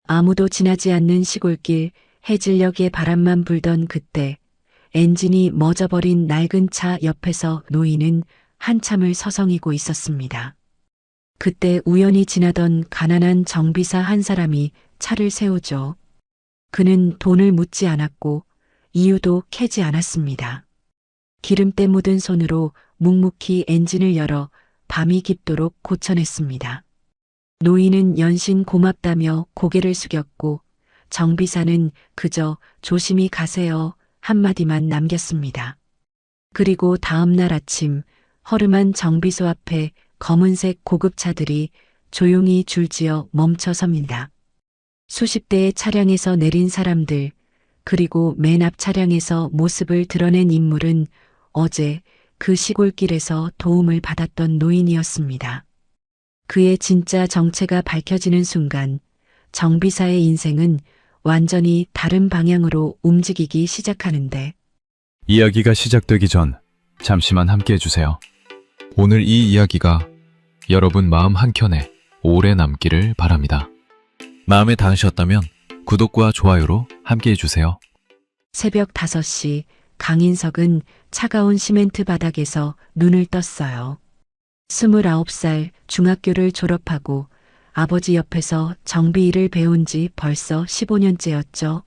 아무도 지나지 않는 시골길, 해질녘에 바람만 불던 그때 엔진이 멎어버린 낡은 차 옆에서 노인은 한참을 서성이고 있었습니다. 그때 우연히 지나던 가난한 정비사 한 사람이 차를 세우죠. 그는 돈을 묻지 않았고 이유도 캐지 않았습니다. 기름때 묻은 손으로 묵묵히 엔진을 열어 밤이 깊도록 고쳐냈습니다. 노인은 연신 고맙다며 고개를 숙였고 정비사는 그저 조심히 가세요 한마디만 남겼습니다. 그리고 다음 날 아침 허름한 정비소 앞에 검은색 고급차들이 조용히 줄지어 멈춰 섭니다. 수십 대의 차량에서 내린 사람들, 그리고 맨 앞 차량에서 모습을 드러낸 인물은 어제 그 시골길에서 도움을 받았던 노인이었습니다. 그의 진짜 정체가 밝혀지는 순간 정비사의 인생은 완전히 다른 방향으로 움직이기 시작하는데, 이야기가 시작되기 전 잠시만 함께 해주세요. 오늘 이 이야기가 여러분 마음 한켠에 오래 남기를 바랍니다. 마음에 닿으셨다면 구독과 좋아요로 함께 해주세요. 새벽 5시 강인석은 차가운 시멘트 바닥에서 눈을 떴어요. 29살 중학교를 졸업하고 아버지 옆에서 정비 일을 배운 지 벌써 15년째였죠.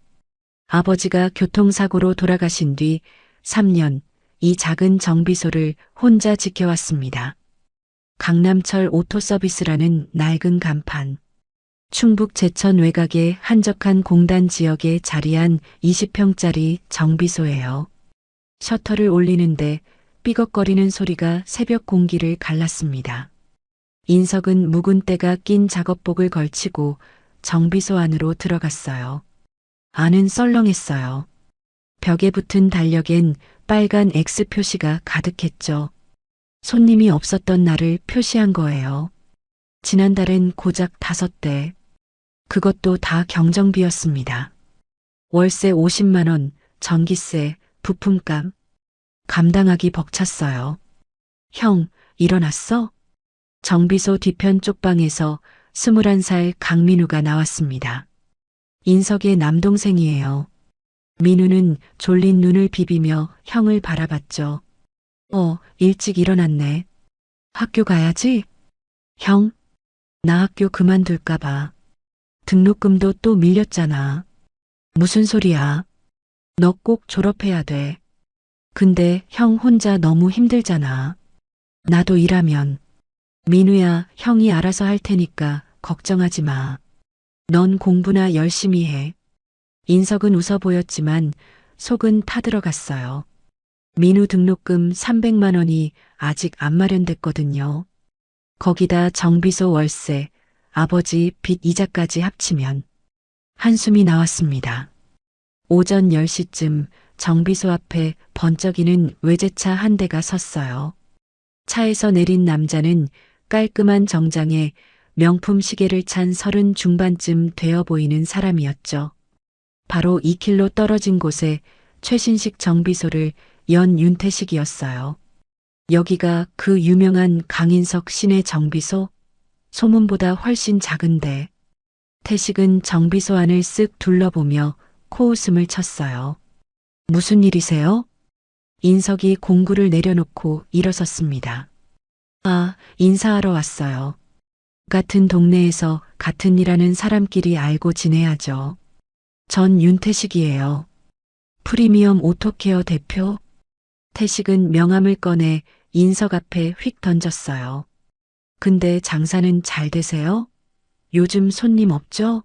아버지가 교통사고로 돌아가신 뒤 3년 이 작은 정비소를 혼자 지켜왔습니다. 강남철 오토서비스라는 낡은 간판, 충북 제천 외곽의 한적한 공단 지역에 자리한 20평짜리 정비소예요. 셔터를 올리는데 삐걱거리는 소리가 새벽 공기를 갈랐습니다. 인석은 묵은 때가 낀 작업복을 걸치고 정비소 안으로 들어갔어요. 안은 썰렁했어요. 벽에 붙은 달력엔 빨간 X 표시가 가득했죠. 손님이 없었던 날을 표시한 거예요. 지난달엔 고작 5대. 그것도 다 경정비였습니다. 월세 50만 원, 전기세, 부품값. 감당하기 벅찼어요. 형, 일어났어? 정비소 뒤편 쪽방에서 21살 강민우가 나왔습니다. 인석의 남동생이에요. 민우는 졸린 눈을 비비며 형을 바라봤죠. 일찍 일어났네. 학교 가야지? 형, 나 학교 그만둘까봐. 등록금도 또 밀렸잖아. 무슨 소리야? 너 꼭 졸업해야 돼. 근데 형 혼자 너무 힘들잖아. 나도 일하면. 민우야, 형이 알아서 할 테니까 걱정하지 마. 넌 공부나 열심히 해. 인석은 웃어 보였지만 속은 타들어갔어요. 민우 등록금 300만 원이 아직 안 마련됐거든요. 거기다 정비소 월세, 아버지 빚 이자까지 합치면 한숨이 나왔습니다. 오전 10시쯤 정비소 앞에 번쩍이는 외제차 한 대가 섰어요. 차에서 내린 남자는 깔끔한 정장에 명품 시계를 찬 30 중반쯤 되어 보이는 사람이었죠. 바로 2km 떨어진 곳에 최신식 정비소를 연 윤태식이었어요. 여기가 그 유명한 강인석 씨네 정비소? 소문보다 훨씬 작은데. 태식은 정비소 안을 쓱 둘러보며 코웃음을 쳤어요. 무슨 일이세요? 인석이 공구를 내려놓고 일어섰습니다. 인사하러 왔어요. 같은 동네에서 같은 일하는 사람끼리 알고 지내야죠. 전 윤태식이에요. 프리미엄 오토케어 대표? 태식은 명함을 꺼내 인석 앞에 휙 던졌어요. 근데 장사는 잘 되세요? 요즘 손님 없죠?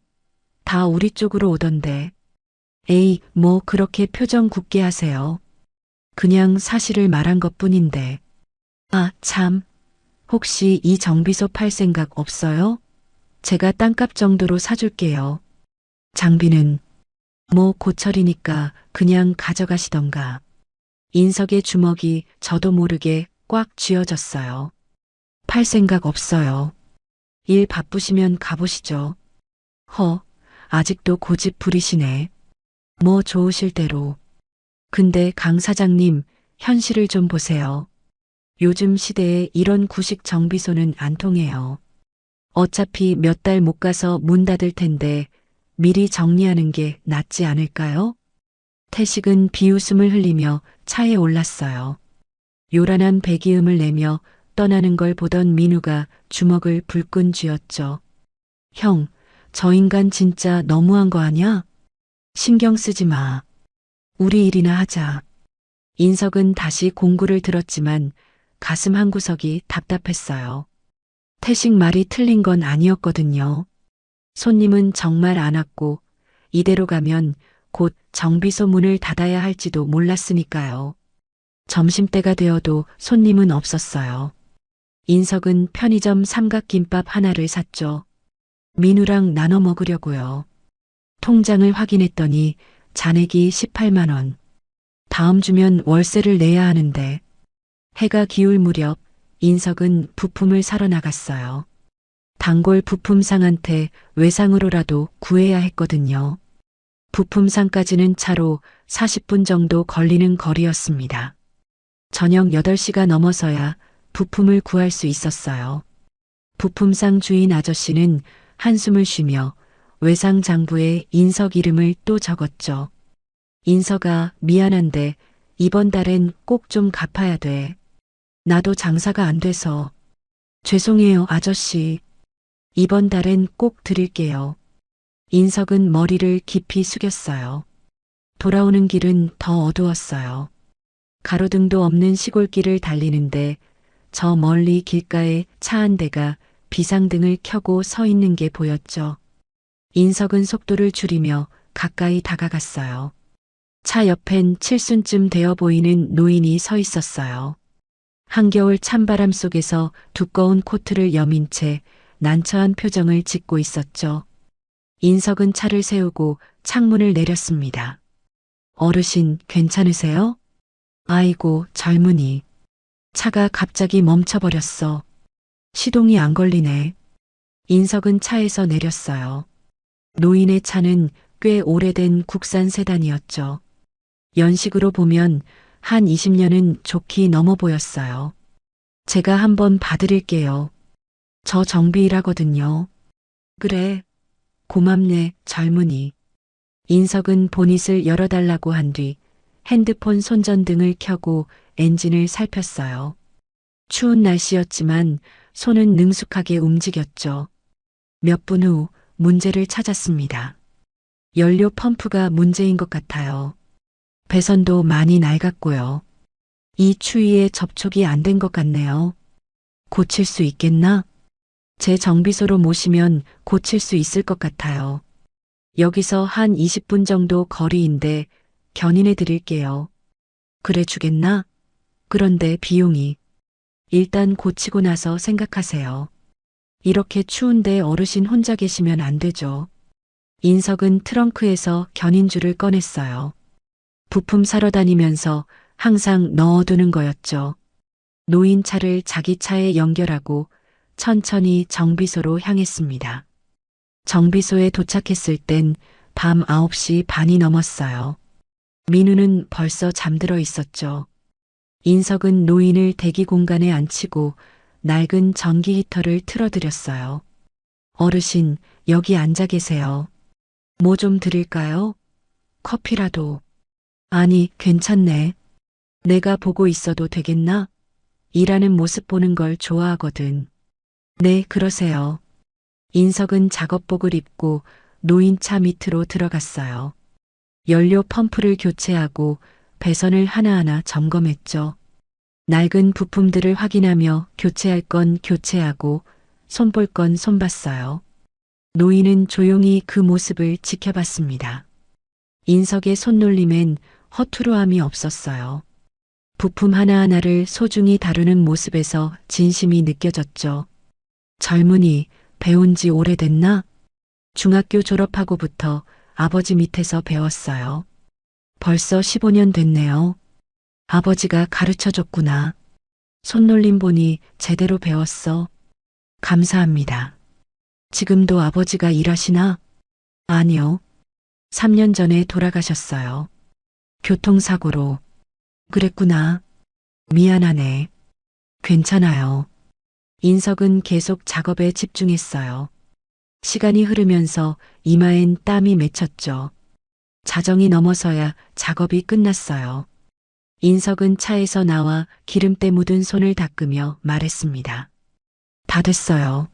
다 우리 쪽으로 오던데. 에이, 뭐 그렇게 표정 굳게 하세요. 그냥 사실을 말한 것뿐인데. 참. 혹시 이 정비소 팔 생각 없어요? 제가 땅값 정도로 사줄게요. 장비는 뭐 고철이니까 그냥 가져가시던가. 인석의 주먹이 저도 모르게 꽉 쥐어졌어요. 팔 생각 없어요. 일 바쁘시면 가보시죠. 아직도 고집 부리시네. 뭐 좋으실 대로. 근데 강 사장님, 현실을 좀 보세요. 요즘 시대에 이런 구식 정비소는 안 통해요. 어차피 몇 달 못 가서 문 닫을 텐데 미리 정리하는 게 낫지 않을까요? 태식은 비웃음을 흘리며 차에 올랐어요. 요란한 배기음을 내며 떠나는 걸 보던 민우가 주먹을 불끈 쥐었죠. 형, 저 인간 진짜 너무한 거 아냐? 신경 쓰지 마. 우리 일이나 하자. 인석은 다시 공구를 들었지만 가슴 한구석이 답답했어요. 태식 말이 틀린 건 아니었거든요. 손님은 정말 안 왔고 이대로 가면 곧 정비소 문을 닫아야 할지도 몰랐으니까요. 점심때가 되어도 손님은 없었어요. 인석은 편의점 삼각김밥 하나를 샀죠. 민우랑 나눠 먹으려고요. 통장을 확인했더니 잔액이 18만 원. 다음 주면 월세를 내야 하는데 해가 기울 무렵 인석은 부품을 사러 나갔어요. 단골 부품상한테 외상으로라도 구해야 했거든요. 부품상까지는 차로 40분 정도 걸리는 거리였습니다. 저녁 8시가 넘어서야 부품을 구할 수 있었어요. 부품상 주인 아저씨는 한숨을 쉬며 외상 장부에 인석 이름을 또 적었죠. 인석아, 미안한데 이번 달엔 꼭 좀 갚아야 돼. 나도 장사가 안 돼서. 죄송해요, 아저씨. 이번 달엔 꼭 드릴게요. 인석은 머리를 깊이 숙였어요. 돌아오는 길은 더 어두웠어요. 가로등도 없는 시골길을 달리는데 저 멀리 길가에 차 한 대가 비상등을 켜고 서 있는 게 보였죠. 인석은 속도를 줄이며 가까이 다가갔어요. 차 옆엔 칠순쯤 되어 보이는 노인이 서 있었어요. 한겨울 찬바람 속에서 두꺼운 코트를 여민 채 난처한 표정을 짓고 있었죠. 인석은 차를 세우고 창문을 내렸습니다. 어르신, 괜찮으세요? 아이고, 젊은이. 차가 갑자기 멈춰버렸어. 시동이 안 걸리네. 인석은 차에서 내렸어요. 노인의 차는 꽤 오래된 국산 세단이었죠. 연식으로 보면 한 20년은 좋게 넘어 보였어요. 제가 한번 봐드릴게요. 저 정비 일하거든요. 그래. 고맙네, 젊은이. 인석은 보닛을 열어달라고 한 뒤 핸드폰 손전등을 켜고 엔진을 살폈어요. 추운 날씨였지만 손은 능숙하게 움직였죠. 몇 분 후 문제를 찾았습니다. 연료 펌프가 문제인 것 같아요. 배선도 많이 낡았고요. 이 추위에 접촉이 안 된 것 같네요. 고칠 수 있겠나? 제 정비소로 모시면 고칠 수 있을 것 같아요. 여기서 한 20분 정도 거리인데 견인해 드릴게요. 그래 주겠나? 그런데 비용이. 일단 고치고 나서 생각하세요. 이렇게 추운데 어르신 혼자 계시면 안 되죠. 인석은 트렁크에서 견인줄을 꺼냈어요. 부품 사러 다니면서 항상 넣어두는 거였죠. 노인 차를 자기 차에 연결하고 천천히 정비소로 향했습니다. 정비소에 도착했을 땐 밤 9시 반이 넘었어요. 민우는 벌써 잠들어 있었죠. 인석은 노인을 대기 공간에 앉히고 낡은 전기 히터를 틀어드렸어요. 어르신, 여기 앉아 계세요. 뭐 좀 드릴까요? 커피라도. 아니, 괜찮네. 내가 보고 있어도 되겠나? 일하는 모습 보는 걸 좋아하거든. 네, 그러세요. 인석은 작업복을 입고 노인 차 밑으로 들어갔어요. 연료 펌프를 교체하고 배선을 하나하나 점검했죠. 낡은 부품들을 확인하며 교체할 건 교체하고 손볼 건 손봤어요. 노인은 조용히 그 모습을 지켜봤습니다. 인석의 손놀림엔 허투루함이 없었어요. 부품 하나하나를 소중히 다루는 모습에서 진심이 느껴졌죠. 젊은이, 배운 지 오래됐나? 중학교 졸업하고부터 아버지 밑에서 배웠어요. 벌써 15년 됐네요. 아버지가 가르쳐줬구나. 손놀림 보니 제대로 배웠어. 감사합니다. 지금도 아버지가 일하시나? 아니요. 3년 전에 돌아가셨어요. 교통사고로. 그랬구나. 미안하네. 괜찮아요. 인석은 계속 작업에 집중했어요. 시간이 흐르면서 이마엔 땀이 맺혔죠. 자정이 넘어서야 작업이 끝났어요. 인석은 차에서 나와 기름때 묻은 손을 닦으며 말했습니다. 다 됐어요.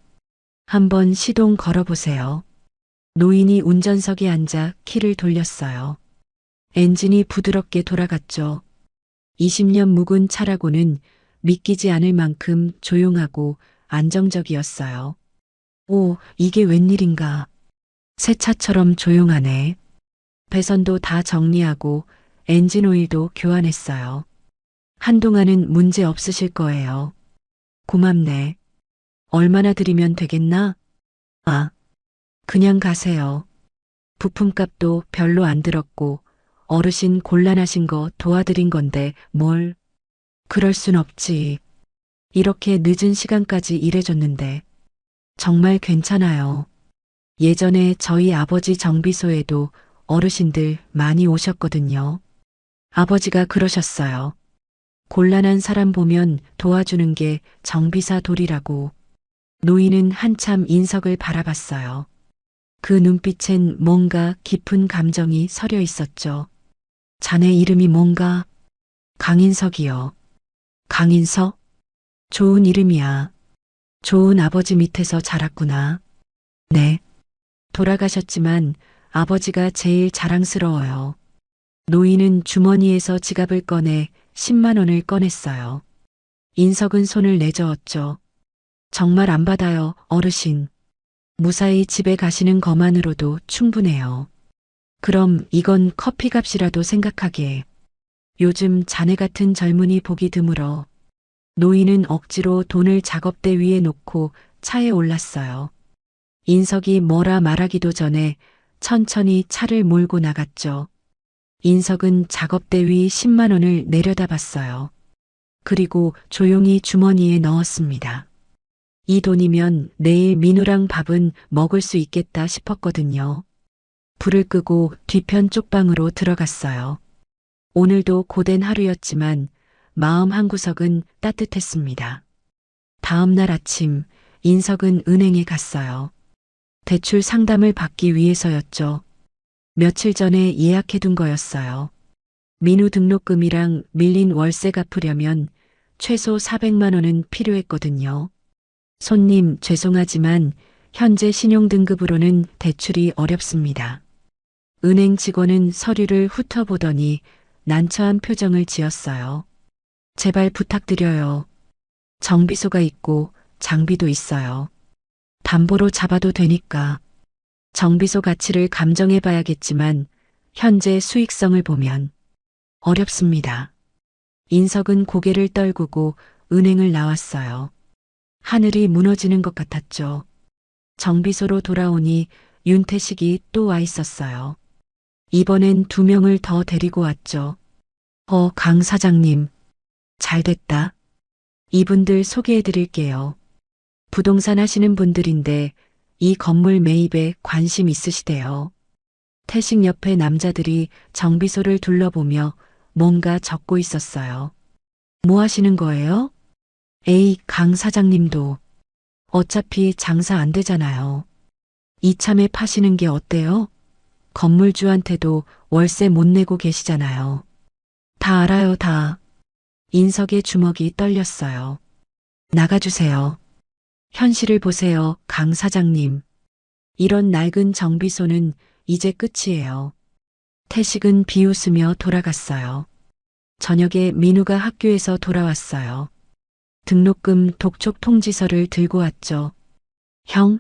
한번 시동 걸어보세요. 노인이 운전석에 앉아 키를 돌렸어요. 엔진이 부드럽게 돌아갔죠. 20년 묵은 차라고는 믿기지 않을 만큼 조용하고 안정적이었어요. 오, 이게 웬일인가. 새 차처럼 조용하네. 배선도 다 정리하고 엔진 오일도 교환했어요. 한동안은 문제 없으실 거예요. 고맙네. 얼마나 드리면 되겠나? 아, 그냥 가세요. 부품값도 별로 안 들었고 어르신 곤란하신 거 도와드린 건데 뭘. 그럴 순 없지. 이렇게 늦은 시간까지 일해줬는데. 정말 괜찮아요. 예전에 저희 아버지 정비소에도 어르신들 많이 오셨거든요. 아버지가 그러셨어요. 곤란한 사람 보면 도와주는 게 정비사 도리라고. 노인은 한참 인석을 바라봤어요. 그 눈빛엔 뭔가 깊은 감정이 서려 있었죠. 자네 이름이 뭔가? 강인석이요. 강인석? 좋은 이름이야. 좋은 아버지 밑에서 자랐구나. 네. 돌아가셨지만 아버지가 제일 자랑스러워요. 노인은 주머니에서 지갑을 꺼내 10만 원을 꺼냈어요. 인석은 손을 내저었죠. 정말 안 받아요, 어르신. 무사히 집에 가시는 것만으로도 충분해요. 그럼 이건 커피값이라도 생각하게. 요즘 자네 같은 젊은이 보기 드물어. 노인은 억지로 돈을 작업대 위에 놓고 차에 올랐어요. 인석이 뭐라 말하기도 전에 천천히 차를 몰고 나갔죠. 인석은 작업대 위 10만 원을 내려다봤어요. 그리고 조용히 주머니에 넣었습니다. 이 돈이면 내일 민우랑 밥은 먹을 수 있겠다 싶었거든요. 불을 끄고 뒤편 쪽방으로 들어갔어요. 오늘도 고된 하루였지만 마음 한구석은 따뜻했습니다. 다음 날 아침 인석은 은행에 갔어요. 대출 상담을 받기 위해서였죠. 며칠 전에 예약해둔 거였어요. 민우 등록금이랑 밀린 월세 갚으려면 최소 400만 원은 필요했거든요. 손님, 죄송하지만 현재 신용등급으로는 대출이 어렵습니다. 은행 직원은 서류를 훑어보더니 난처한 표정을 지었어요. 제발 부탁드려요. 정비소가 있고 장비도 있어요. 담보로 잡아도 되니까. 정비소 가치를 감정해 봐야겠지만 현재 수익성을 보면 어렵습니다. 인석은 고개를 떨구고 은행을 나왔어요. 하늘이 무너지는 것 같았죠. 정비소로 돌아오니 윤태식이 또 와 있었어요. 이번엔 2명을 더 데리고 왔죠. 강 사장님. 잘 됐다. 이분들 소개해 드릴게요. 부동산 하시는 분들인데 이 건물 매입에 관심 있으시대요. 태식 옆에 남자들이 정비소를 둘러보며 뭔가 적고 있었어요. 뭐 하시는 거예요? 에이, 강 사장님도. 어차피 장사 안 되잖아요. 이참에 파시는 게 어때요? 건물주한테도 월세 못 내고 계시잖아요. 다 알아요, 다. 인석의 주먹이 떨렸어요. 나가주세요. 현실을 보세요, 강 사장님. 이런 낡은 정비소는 이제 끝이에요. 태식은 비웃으며 돌아갔어요. 저녁에 민우가 학교에서 돌아왔어요. 등록금 독촉 통지서를 들고 왔죠. 형,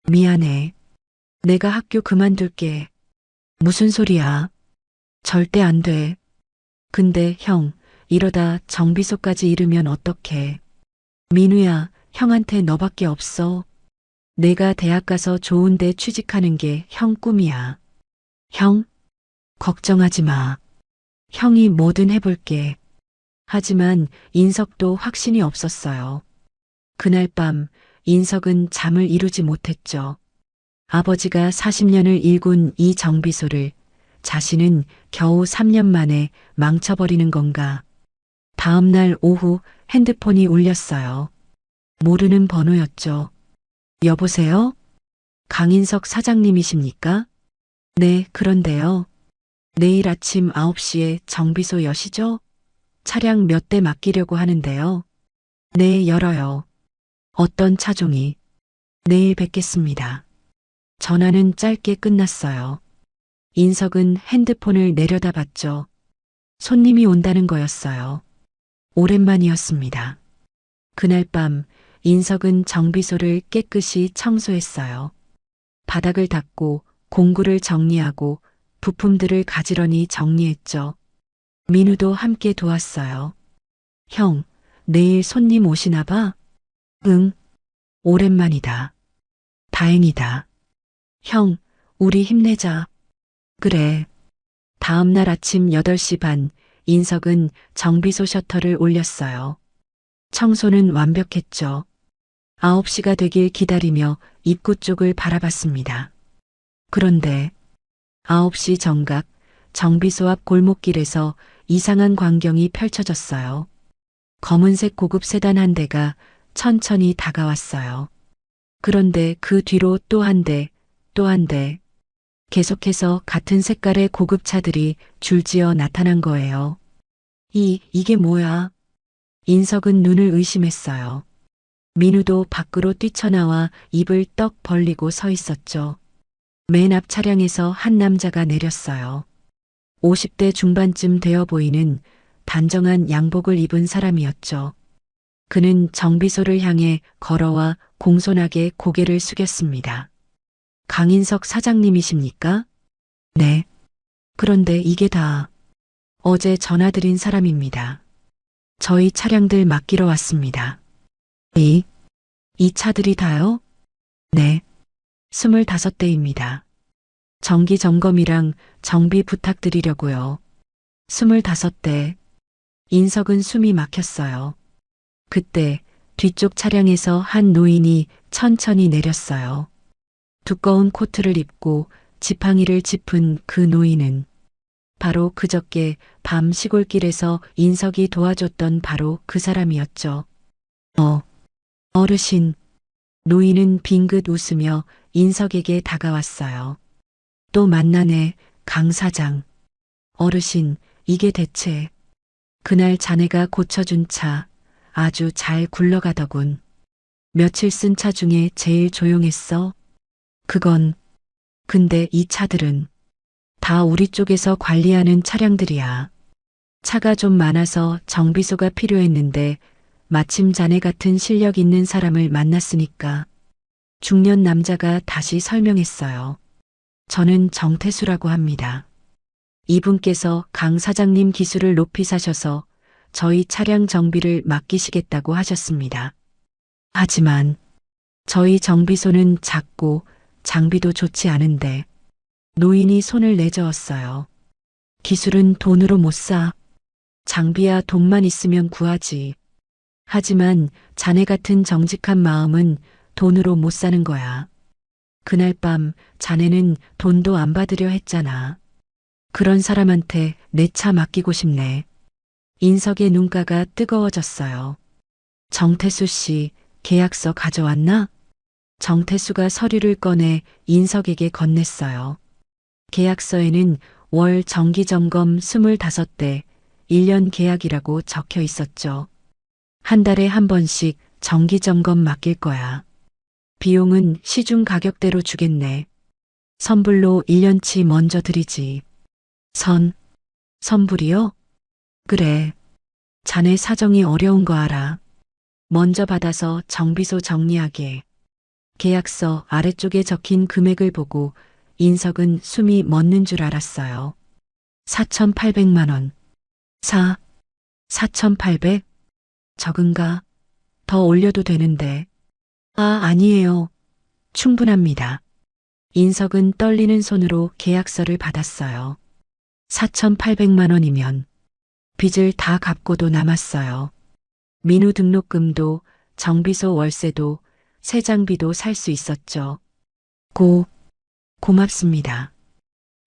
미안해. 내가 학교 그만둘게. 무슨 소리야? 절대 안 돼. 근데 형, 이러다 정비소까지 잃으면 어떡해. 민우야, 형한테 너밖에 없어. 내가 대학 가서 좋은 데 취직하는 게 형 꿈이야. 형, 걱정하지 마. 형이 뭐든 해볼게. 하지만 인석도 확신이 없었어요. 그날 밤 인석은 잠을 이루지 못했죠. 아버지가 40년을 일군 이 정비소를 자신은 겨우 3년 만에 망쳐버리는 건가. 다음 날 오후 핸드폰이 울렸어요. 모르는 번호였죠. 여보세요? 강인석 사장님이십니까? 네, 그런데요. 내일 아침 9시에 정비소 여시죠? 차량 몇 대 맡기려고 하는데요. 네, 열어요. 어떤 차종이? 내일 뵙겠습니다. 전화는 짧게 끝났어요. 인석은 핸드폰을 내려다봤죠. 손님이 온다는 거였어요. 오랜만이었습니다. 그날 밤 인석은 정비소를 깨끗이 청소했어요. 바닥을 닦고 공구를 정리하고 부품들을 가지런히 정리했죠. 민우도 함께 도왔어요. 형, 내일 손님 오시나 봐? 응, 오랜만이다. 다행이다. 형, 우리 힘내자. 그래. 다음 날 아침 8시 반, 인석은 정비소 셔터를 올렸어요. 청소는 완벽했죠. 9시가 되길 기다리며 입구 쪽을 바라봤습니다. 그런데 9시 정각, 정비소 앞 골목길에서 이상한 광경이 펼쳐졌어요. 검은색 고급 세단 한 대가 천천히 다가왔어요. 그런데 그 뒤로 또 한 대, 또 한 대. 계속해서 같은 색깔의 고급차들이 줄지어 나타난 거예요. 이게 뭐야? 인석은 눈을 의심했어요. 민우도 밖으로 뛰쳐나와 입을 떡 벌리고 서 있었죠. 맨 앞 차량에서 한 남자가 내렸어요. 50대 중반쯤 되어 보이는 단정한 양복을 입은 사람이었죠. 그는 정비소를 향해 걸어와 공손하게 고개를 숙였습니다. 강인석 사장님이십니까? 네. 그런데 이게 다 어제 전화드린 사람입니다. 저희 차량들 맡기러 왔습니다. 이 차들이 다요? 네. 25대입니다. 정기 점검이랑 정비 부탁드리려고요. 25대. 인석은 숨이 막혔어요. 그때 뒤쪽 차량에서 한 노인이 천천히 내렸어요. 두꺼운 코트를 입고 지팡이를 짚은 그 노인은 바로 그저께 밤 시골길에서 인석이 도와줬던 바로 그 사람이었죠. 어르신. 노인은 빙긋 웃으며 인석에게 다가왔어요. 또 만나네, 강 사장. 어르신, 이게 대체. 그날 자네가 고쳐준 차 아주 잘 굴러가더군. 며칠 쓴 차 중에 제일 조용했어. 근데 이 차들은 다 우리 쪽에서 관리하는 차량들이야. 차가 좀 많아서 정비소가 필요했는데 마침 자네 같은 실력 있는 사람을 만났으니까. 중년 남자가 다시 설명했어요. 저는 정태수라고 합니다. 이분께서 강 사장님 기술을 높이 사셔서 저희 차량 정비를 맡기시겠다고 하셨습니다. 하지만 저희 정비소는 작고 장비도 좋지 않은데 노인이 손을 내저었어요. 기술은 돈으로 못 사. 장비야 돈만 있으면 구하지. 하지만 자네 같은 정직한 마음은 돈으로 못 사는 거야. 그날 밤 자네는 돈도 안 받으려 했잖아. 그런 사람한테 내 차 맡기고 싶네. 인석의 눈가가 뜨거워졌어요. 정태수 씨, 계약서 가져왔나? 정태수가 서류를 꺼내 인석에게 건넸어요. 계약서에는 월 정기점검 25대, 1년 계약이라고 적혀 있었죠. 한 달에 한 번씩 정기점검 맡길 거야. 비용은 시중 가격대로 주겠네. 선불로 1년치 먼저 드리지. 선불이요? 그래. 자네 사정이 어려운 거 알아. 먼저 받아서 정비소 정리하게. 계약서 아래쪽에 적힌 금액을 보고 인석은 숨이 멎는 줄 알았어요. 4,800만 원. 4,800? 적은가? 더 올려도 되는데. 아니에요. 충분합니다. 인석은 떨리는 손으로 계약서를 받았어요. 4,800만 원이면 빚을 다 갚고도 남았어요. 민우 등록금도 정비소 월세도 새 장비도 살 수 있었죠. 고맙습니다.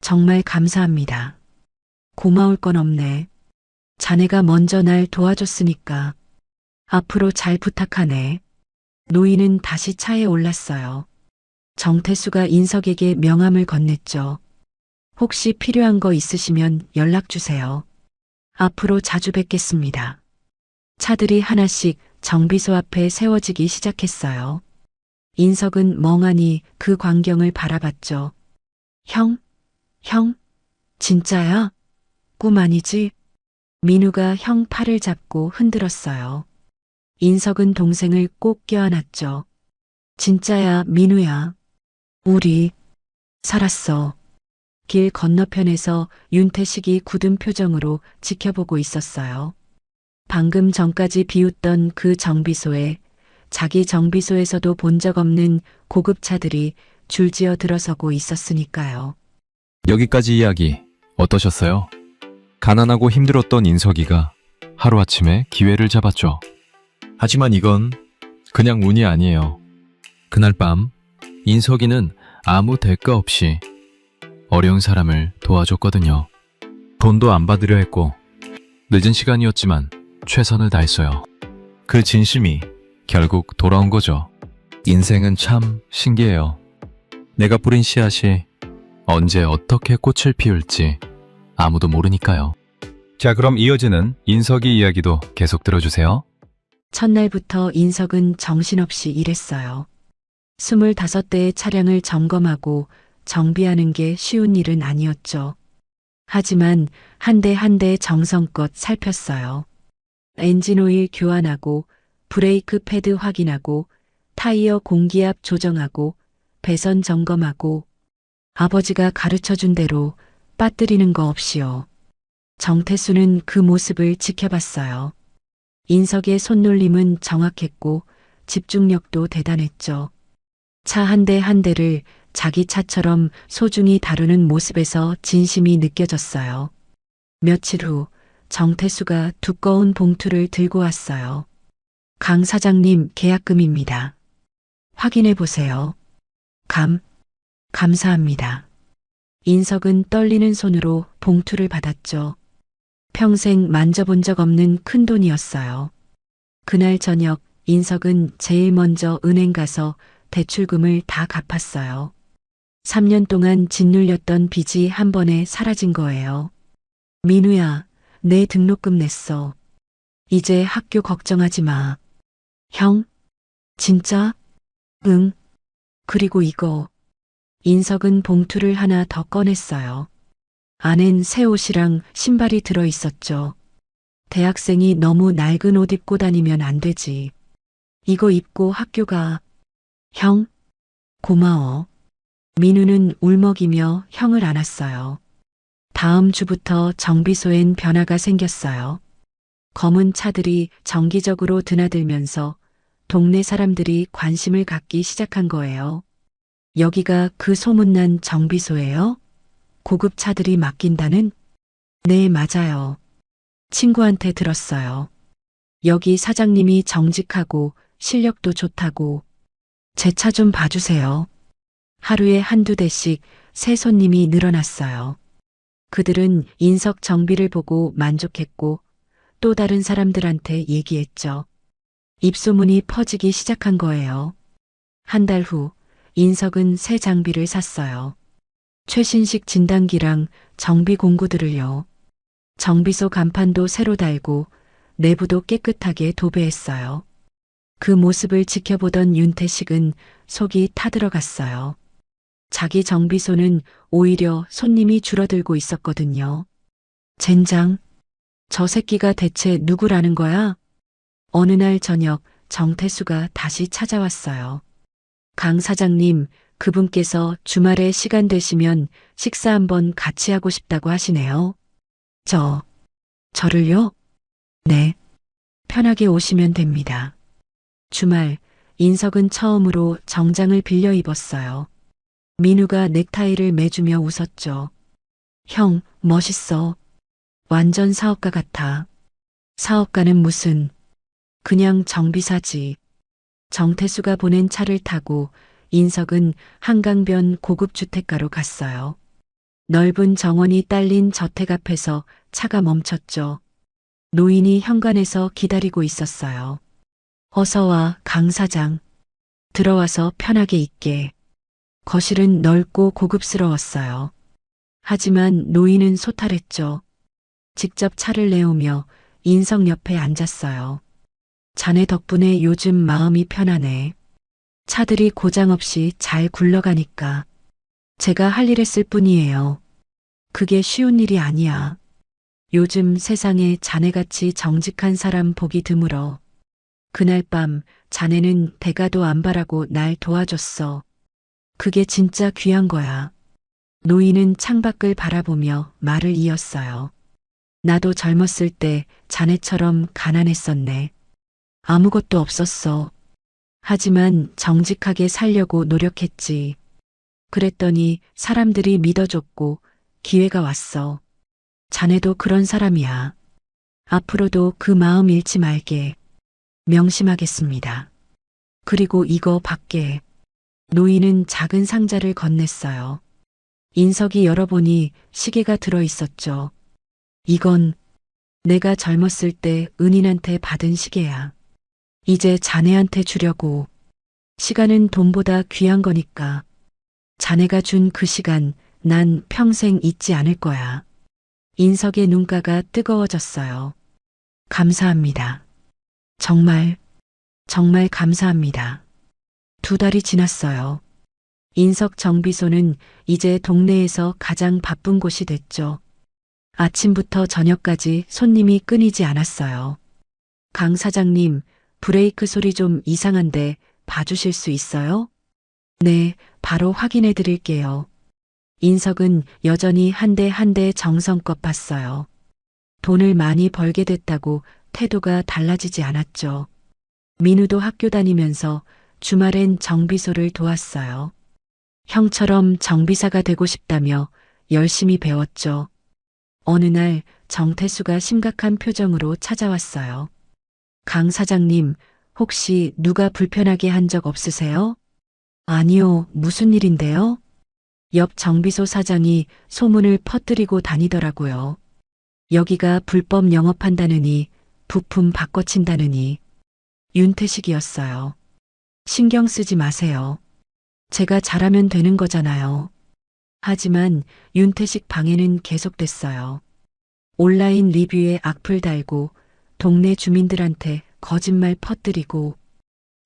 정말 감사합니다. 고마울 건 없네. 자네가 먼저 날 도와줬으니까 앞으로 잘 부탁하네. 노인은 다시 차에 올랐어요. 정태수가 인석에게 명함을 건넸죠. 혹시 필요한 거 있으시면 연락 주세요. 앞으로 자주 뵙겠습니다. 차들이 하나씩 정비소 앞에 세워지기 시작했어요. 인석은 멍하니 그 광경을 바라봤죠. 형? 진짜야? 꿈 아니지? 민우가 형 팔을 잡고 흔들었어요. 인석은 동생을 꼭 껴안았죠. 진짜야, 민우야. 우리 살았어. 길 건너편에서 윤태식이 굳은 표정으로 지켜보고 있었어요. 방금 전까지 비웃던 그 정비소에 자기 정비소에서도 본 적 없는 고급차들이 줄지어 들어서고 있었으니까요. 여기까지 이야기 어떠셨어요? 가난하고 힘들었던 인석이가 하루아침에 기회를 잡았죠. 하지만 이건 그냥 운이 아니에요. 그날 밤 인석이는 아무 대가 없이 어려운 사람을 도와줬거든요. 돈도 안 받으려 했고 늦은 시간이었지만 최선을 다했어요. 그 진심이 결국 돌아온 거죠. 인생은 참 신기해요. 내가 뿌린 씨앗이 언제 어떻게 꽃을 피울지 아무도 모르니까요. 자, 그럼 이어지는 인석이 이야기도 계속 들어주세요. 첫날부터 인석은 정신없이 일했어요. 25대의 차량을 점검하고 정비하는 게 쉬운 일은 아니었죠. 하지만 한 대 한 대 정성껏 살폈어요. 엔진 오일 교환하고 브레이크 패드 확인하고 타이어 공기압 조정하고 배선 점검하고 아버지가 가르쳐준 대로 빠뜨리는 거 없이요. 정태수는 그 모습을 지켜봤어요. 인석의 손놀림은 정확했고 집중력도 대단했죠. 차 한 대 한 대를 자기 차처럼 소중히 다루는 모습에서 진심이 느껴졌어요. 며칠 후 정태수가 두꺼운 봉투를 들고 왔어요. 강 사장님 계약금입니다. 확인해 보세요. 감사합니다. 인석은 떨리는 손으로 봉투를 받았죠. 평생 만져본 적 없는 큰 돈이었어요. 그날 저녁 인석은 제일 먼저 은행 가서 대출금을 다 갚았어요. 3년 동안 짓눌렸던 빚이 한 번에 사라진 거예요. 민우야, 내 등록금 냈어. 이제 학교 걱정하지 마. 형? 진짜? 응. 그리고 이거. 인석은 봉투를 하나 더 꺼냈어요. 안엔 새 옷이랑 신발이 들어 있었죠. 대학생이 너무 낡은 옷 입고 다니면 안 되지. 이거 입고 학교 가. 형? 고마워. 민우는 울먹이며 형을 안았어요. 다음 주부터 정비소엔 변화가 생겼어요. 검은 차들이 정기적으로 드나들면서 동네 사람들이 관심을 갖기 시작한 거예요. 여기가 그 소문난 정비소예요? 고급 차들이 맡긴다는? 네, 맞아요. 친구한테 들었어요. 여기 사장님이 정직하고 실력도 좋다고. 제 차 좀 봐주세요. 하루에 한두 대씩 새 손님이 늘어났어요. 그들은 인석 정비를 보고 만족했고 또 다른 사람들한테 얘기했죠. 입소문이 퍼지기 시작한 거예요. 한 달 후 인석은 새 장비를 샀어요. 최신식 진단기랑 정비 공구들을요. 정비소 간판도 새로 달고 내부도 깨끗하게 도배했어요. 그 모습을 지켜보던 윤태식은 속이 타들어갔어요. 자기 정비소는 오히려 손님이 줄어들고 있었거든요. 젠장, 저 새끼가 대체 누구라는 거야? 어느 날 저녁 정태수가 다시 찾아왔어요. 강 사장님, 그분께서 주말에 시간 되시면 식사 한번 같이 하고 싶다고 하시네요. 저를요? 네. 편하게 오시면 됩니다. 주말, 인석은 처음으로 정장을 빌려 입었어요. 민우가 넥타이를 매주며 웃었죠. 형, 멋있어. 완전 사업가 같아. 사업가는 무슨, 그냥 정비사지. 정태수가 보낸 차를 타고 인석은 한강변 고급 주택가로 갔어요. 넓은 정원이 딸린 저택 앞에서 차가 멈췄죠. 노인이 현관에서 기다리고 있었어요. 어서 와, 강 사장. 들어와서 편하게 있게. 거실은 넓고 고급스러웠어요. 하지만 노인은 소탈했죠. 직접 차를 내오며 인석 옆에 앉았어요. 자네 덕분에 요즘 마음이 편하네. 차들이 고장 없이 잘 굴러가니까. 제가 할 일 했을 뿐이에요. 그게 쉬운 일이 아니야. 요즘 세상에 자네같이 정직한 사람 보기 드물어. 그날 밤 자네는 대가도 안 바라고 날 도와줬어. 그게 진짜 귀한 거야. 노인은 창밖을 바라보며 말을 이었어요. 나도 젊었을 때 자네처럼 가난했었네. 아무것도 없었어. 하지만 정직하게 살려고 노력했지. 그랬더니 사람들이 믿어줬고 기회가 왔어. 자네도 그런 사람이야. 앞으로도 그 마음 잃지 말게. 명심하겠습니다. 그리고 이거 밖에. 노인은 작은 상자를 건넸어요. 인석이 열어보니 시계가 들어 있었죠. 이건 내가 젊었을 때 은인한테 받은 시계야. 이제 자네한테 주려고. 시간은 돈보다 귀한 거니까. 자네가 준 그 시간 난 평생 잊지 않을 거야. 인석의 눈가가 뜨거워졌어요. 감사합니다. 정말 감사합니다. 2달이 지났어요. 인석 정비소는 이제 동네에서 가장 바쁜 곳이 됐죠. 아침부터 저녁까지 손님이 끊이지 않았어요. 강 사장님, 브레이크 소리 좀 이상한데 봐주실 수 있어요? 네, 바로 확인해 드릴게요. 인석은 여전히 한 대 한 대 정성껏 봤어요. 돈을 많이 벌게 됐다고 태도가 달라지지 않았죠. 민우도 학교 다니면서 주말엔 정비소를 도왔어요. 형처럼 정비사가 되고 싶다며 열심히 배웠죠. 어느 날 정태수가 심각한 표정으로 찾아왔어요. 강 사장님, 혹시 누가 불편하게 한 적 없으세요? 아니요, 무슨 일인데요? 옆 정비소 사장이 소문을 퍼뜨리고 다니더라고요. 여기가 불법 영업한다느니, 부품 바꿔친다느니. 윤태식이었어요. 신경 쓰지 마세요. 제가 잘하면 되는 거잖아요. 하지만 윤태식 방해는 계속됐어요. 온라인 리뷰에 악플 달고 동네 주민들한테 거짓말 퍼뜨리고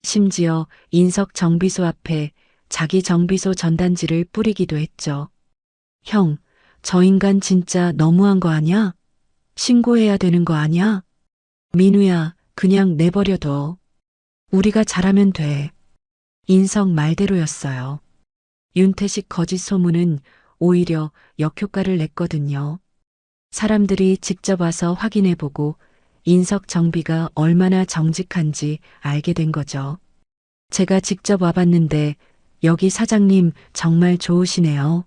심지어 인석 정비소 앞에 자기 정비소 전단지를 뿌리기도 했죠. 형, 저 인간 진짜 너무한 거 아냐? 신고해야 되는 거 아냐? 민우야, 그냥 내버려둬. 우리가 잘하면 돼. 인석 말대로였어요. 윤태식 거짓 소문은 오히려 역효과를 냈거든요. 사람들이 직접 와서 확인해보고 인석 정비가 얼마나 정직한지 알게 된 거죠. 제가 직접 와봤는데 여기 사장님 정말 좋으시네요.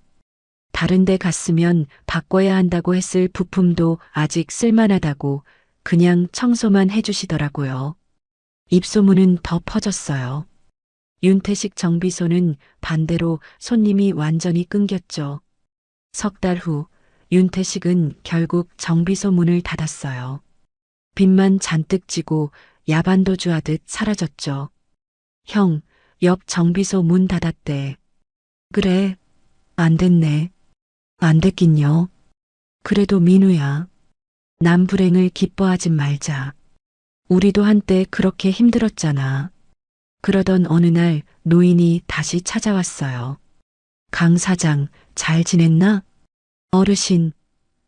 다른 데 갔으면 바꿔야 한다고 했을 부품도 아직 쓸만하다고 그냥 청소만 해주시더라고요. 입소문은 더 퍼졌어요. 윤태식 정비소는 반대로 손님이 완전히 끊겼죠. 3달 후 윤태식은 결국 정비소 문을 닫았어요. 빚만 잔뜩 지고 야반도주 하듯 사라졌죠. 형, 옆 정비소 문 닫았대. 그래, 안 됐네. 안 됐긴요. 그래도 민우야, 남 불행을 기뻐하진 말자. 우리도 한때 그렇게 힘들었잖아. 그러던 어느 날 노인이 다시 찾아왔어요. 강 사장, 잘 지냈나? 어르신,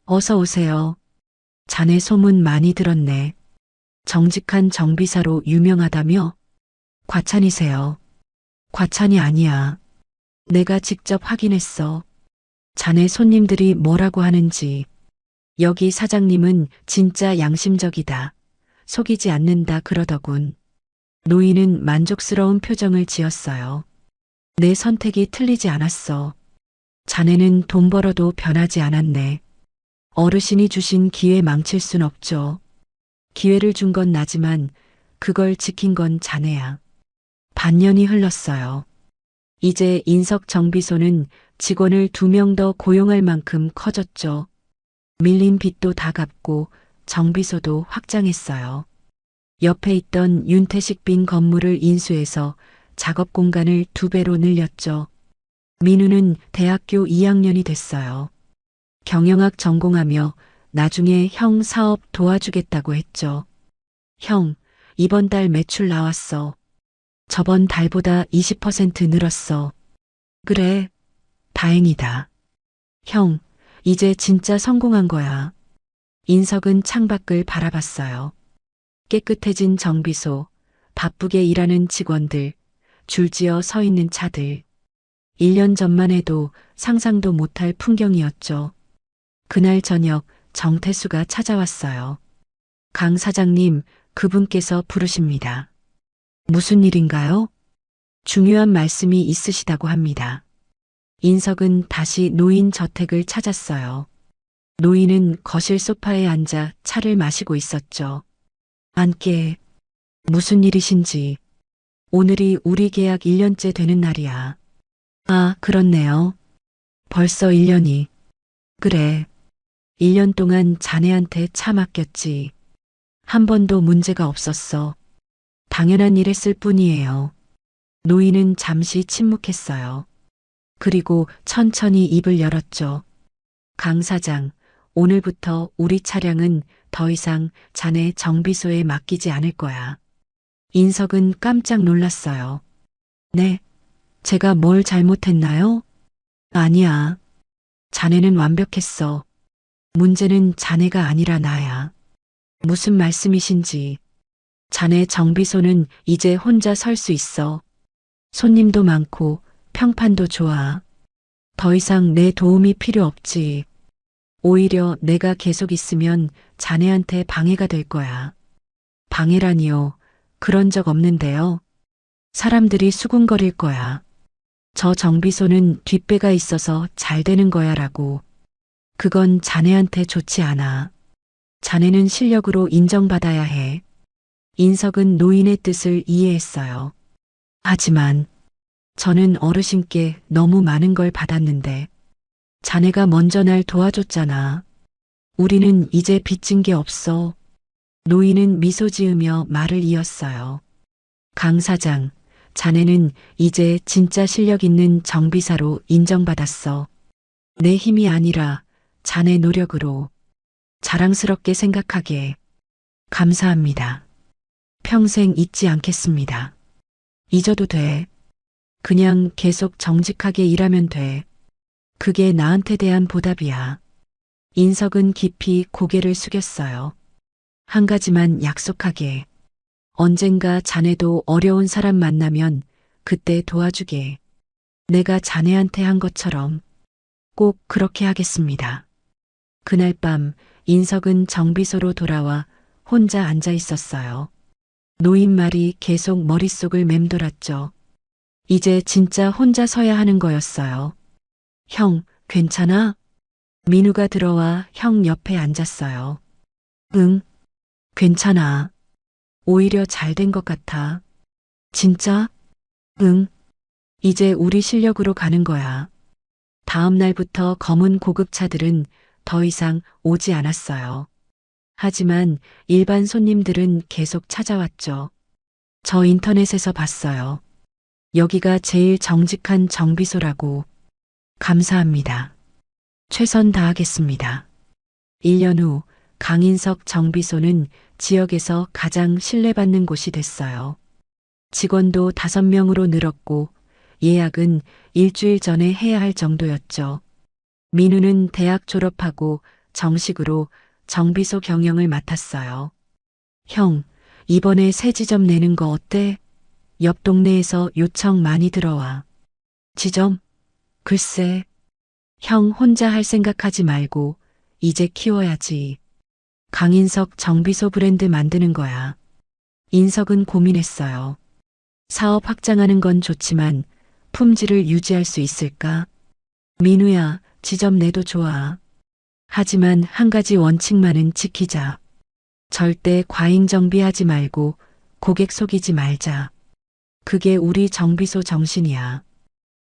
어서 오세요. 자네 소문 많이 들었네. 정직한 정비사로 유명하다며? 과찬이세요. 과찬이 아니야. 내가 직접 확인했어. 자네 손님들이 뭐라고 하는지. 여기 사장님은 진짜 양심적이다. 속이지 않는다 그러더군. 노인은 만족스러운 표정을 지었어요. 내 선택이 틀리지 않았어. 자네는 돈 벌어도 변하지 않았네. 어르신이 주신 기회 망칠 순 없죠. 기회를 준 건 나지만 그걸 지킨 건 자네야. 반년이 흘렀어요. 이제 인석 정비소는 직원을 2명 더 고용할 만큼 커졌죠. 밀린 빚도 다 갚고 정비소도 확장했어요. 옆에 있던 윤태식 빈 건물을 인수해서 작업 공간을 2배로 늘렸죠. 민우는 대학교 2학년이 됐어요. 경영학 전공하며 나중에 형 사업 도와주겠다고 했죠. 형, 이번 달 매출 나왔어. 저번 달보다 20% 늘었어. 그래, 다행이다. 형, 이제 진짜 성공한 거야. 인석은 창밖을 바라봤어요. 깨끗해진 정비소, 바쁘게 일하는 직원들, 줄지어 서 있는 차들. 1년 전만 해도 상상도 못할 풍경이었죠. 그날 저녁 정태수가 찾아왔어요. 강 사장님, 그분께서 부르십니다. 무슨 일인가요? 중요한 말씀이 있으시다고 합니다. 인석은 다시 노인 저택을 찾았어요. 노인은 거실 소파에 앉아 차를 마시고 있었죠. 안께 무슨 일이신지. 오늘이 우리 계약 1년째 되는 날이야. 아, 그렇네요. 벌써 1년이. 그래. 1년 동안 자네한테 차 맡겼지. 한 번도 문제가 없었어. 당연한 일 했을 뿐이에요. 노인은 잠시 침묵했어요. 그리고 천천히 입을 열었죠. 강 사장, 오늘부터 우리 차량은 더 이상 자네 정비소에 맡기지 않을 거야. 인석은 깜짝 놀랐어요. 네, 제가 뭘 잘못했나요? 아니야. 자네는 완벽했어. 문제는 자네가 아니라 나야. 무슨 말씀이신지. 자네 정비소는 이제 혼자 설 수 있어. 손님도 많고 평판도 좋아. 더 이상 내 도움이 필요 없지. 오히려 내가 계속 있으면 자네한테 방해가 될 거야. 방해라니요. 그런 적 없는데요. 사람들이 수군거릴 거야. 저 정비소는 뒷배가 있어서 잘 되는 거야라고. 그건 자네한테 좋지 않아. 자네는 실력으로 인정받아야 해. 인석은 노인의 뜻을 이해했어요. 하지만 저는 어르신께 너무 많은 걸 받았는데 자네가 먼저 날 도와줬잖아. 우리는 이제 빚진 게 없어. 노인은 미소 지으며 말을 이었어요. 강 사장, 자네는 이제 진짜 실력 있는 정비사로 인정받았어. 내 힘이 아니라 자네 노력으로. 자랑스럽게 생각하게. 감사합니다. 평생 잊지 않겠습니다. 잊어도 돼. 그냥 계속 정직하게 일하면 돼. 그게 나한테 대한 보답이야. 인석은 깊이 고개를 숙였어요. 한 가지만 약속하게. 언젠가 자네도 어려운 사람 만나면 그때 도와주게. 내가 자네한테 한 것처럼 꼭 그렇게 하겠습니다. 그날 밤 인석은 정비소로 돌아와 혼자 앉아 있었어요. 노인 말이 계속 머릿속을 맴돌았죠. 이제 진짜 혼자 서야 하는 거였어요. 형, 괜찮아? 민우가 들어와 형 옆에 앉았어요. 응, 괜찮아. 오히려 잘 된 것 같아. 진짜? 응. 이제 우리 실력으로 가는 거야. 다음 날부터 검은 고급차들은 더 이상 오지 않았어요. 하지만 일반 손님들은 계속 찾아왔죠. 저 인터넷에서 봤어요. 여기가 제일 정직한 정비소라고. 감사합니다. 최선 다하겠습니다. 1년 후 강인석 정비소는 지역에서 가장 신뢰받는 곳이 됐어요. 직원도 5명으로 늘었고 예약은 일주일 전에 해야 할 정도였죠. 민우는 대학 졸업하고 정식으로 정비소 경영을 맡았어요. 형, 이번에 새 지점 내는 거 어때? 옆 동네에서 요청 많이 들어와. 지점? 글쎄. 형 혼자 할 생각하지 말고 이제 키워야지. 강인석 정비소 브랜드 만드는 거야. 인석은 고민했어요. 사업 확장하는 건 좋지만 품질을 유지할 수 있을까? 민우야, 지점 내도 좋아. 하지만 한 가지 원칙만은 지키자. 절대 과잉 정비하지 말고 고객 속이지 말자. 그게 우리 정비소 정신이야.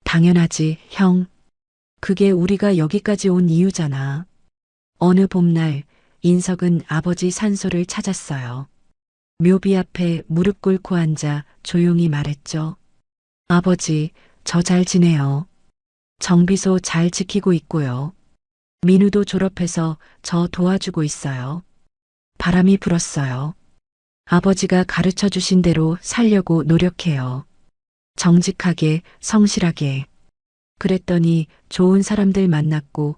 당연하지, 형. 그게 우리가 여기까지 온 이유잖아. 어느 봄날 인석은 아버지 산소를 찾았어요. 묘비 앞에 무릎 꿇고 앉아 조용히 말했죠. 아버지, 저 잘 지내요. 정비소 잘 지키고 있고요. 민우도 졸업해서 저 도와주고 있어요. 바람이 불었어요. 아버지가 가르쳐 주신 대로 살려고 노력해요. 정직하게, 성실하게. 그랬더니 좋은 사람들 만났고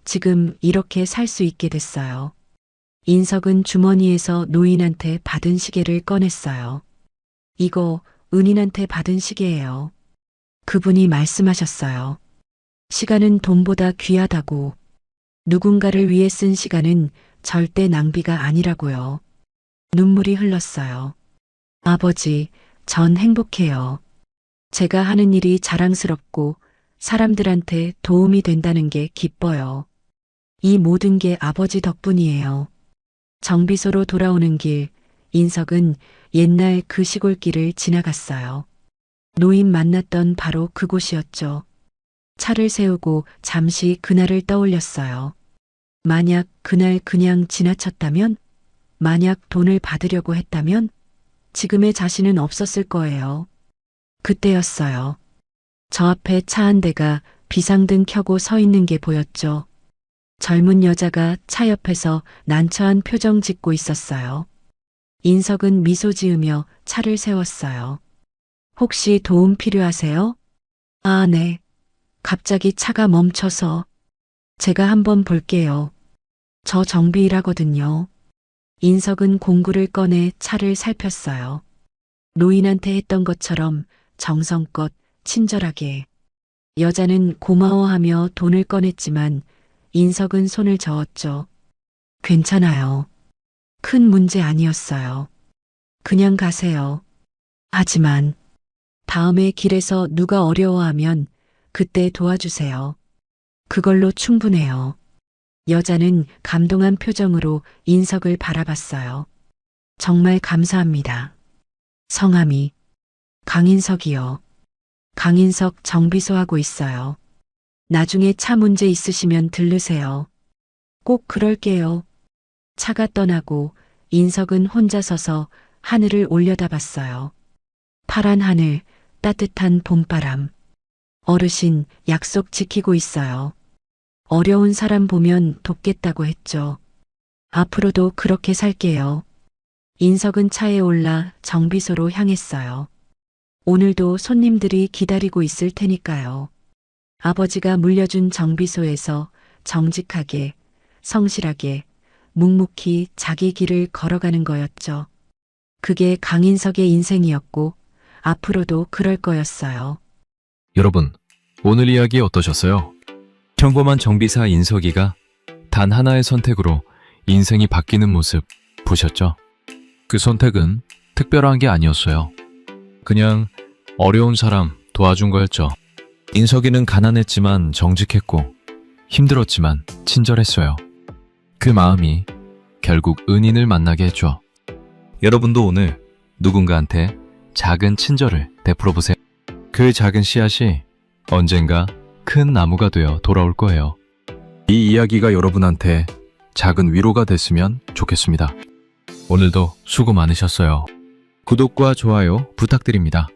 지금 이렇게 살 수 있게 됐어요. 인석은 주머니에서 노인한테 받은 시계를 꺼냈어요. 이거 은인한테 받은 시계예요. 그분이 말씀하셨어요. 시간은 돈보다 귀하다고. 누군가를 위해 쓴 시간은 절대 낭비가 아니라고요. 눈물이 흘렀어요. 아버지, 전 행복해요. 제가 하는 일이 자랑스럽고 사람들한테 도움이 된다는 게 기뻐요. 이 모든 게 아버지 덕분이에요. 정비소로 돌아오는 길, 인석은 옛날 그 시골길을 지나갔어요. 노인 만났던 바로 그곳이었죠. 차를 세우고 잠시 그날을 떠올렸어요. 만약 그날 그냥 지나쳤다면, 만약 돈을 받으려고 했다면, 지금의 자신은 없었을 거예요. 그때였어요. 저 앞에 차 한 대가 비상등 켜고 서 있는 게 보였죠. 젊은 여자가 차 옆에서 난처한 표정 짓고 있었어요. 인석은 미소 지으며 차를 세웠어요. 혹시 도움 필요하세요? 아, 네. 갑자기 차가 멈춰서. 제가 한번 볼게요. 저 정비 일하거든요. 인석은 공구를 꺼내 차를 살폈어요. 노인한테 했던 것처럼 정성껏 친절하게. 여자는 고마워하며 돈을 꺼냈지만 인석은 손을 저었죠. 괜찮아요. 큰 문제 아니었어요. 그냥 가세요. 하지만 다음에 길에서 누가 어려워하면 그때 도와주세요. 그걸로 충분해요. 여자는 감동한 표정으로 인석을 바라봤어요. 정말 감사합니다. 성함이 강인석이요. 강인석 정비소 하고 있어요. 나중에 차 문제 있으시면 들르세요. 꼭 그럴게요. 차가 떠나고 인석은 혼자 서서 하늘을 올려다봤어요. 파란 하늘, 따뜻한 봄바람. 어르신 약속 지키고 있어요. 어려운 사람 보면 돕겠다고 했죠. 앞으로도 그렇게 살게요. 인석은 차에 올라 정비소로 향했어요. 오늘도 손님들이 기다리고 있을 테니까요. 아버지가 물려준 정비소에서 정직하게, 성실하게, 묵묵히 자기 길을 걸어가는 거였죠. 그게 강인석의 인생이었고 앞으로도 그럴 거였어요. 여러분, 오늘 이야기 어떠셨어요? 평범한 정비사 인석이가 단 하나의 선택으로 인생이 바뀌는 모습 보셨죠? 그 선택은 특별한 게 아니었어요. 그냥 어려운 사람 도와준 거였죠. 인석이는 가난했지만 정직했고 힘들었지만 친절했어요. 그 마음이 결국 은인을 만나게 했죠. 여러분도 오늘 누군가한테 작은 친절을 베풀어 보세요. 그 작은 씨앗이 언젠가 큰 나무가 되어 돌아올 거예요. 이 이야기가 여러분한테 작은 위로가 됐으면 좋겠습니다. 오늘도 수고 많으셨어요. 구독과 좋아요 부탁드립니다.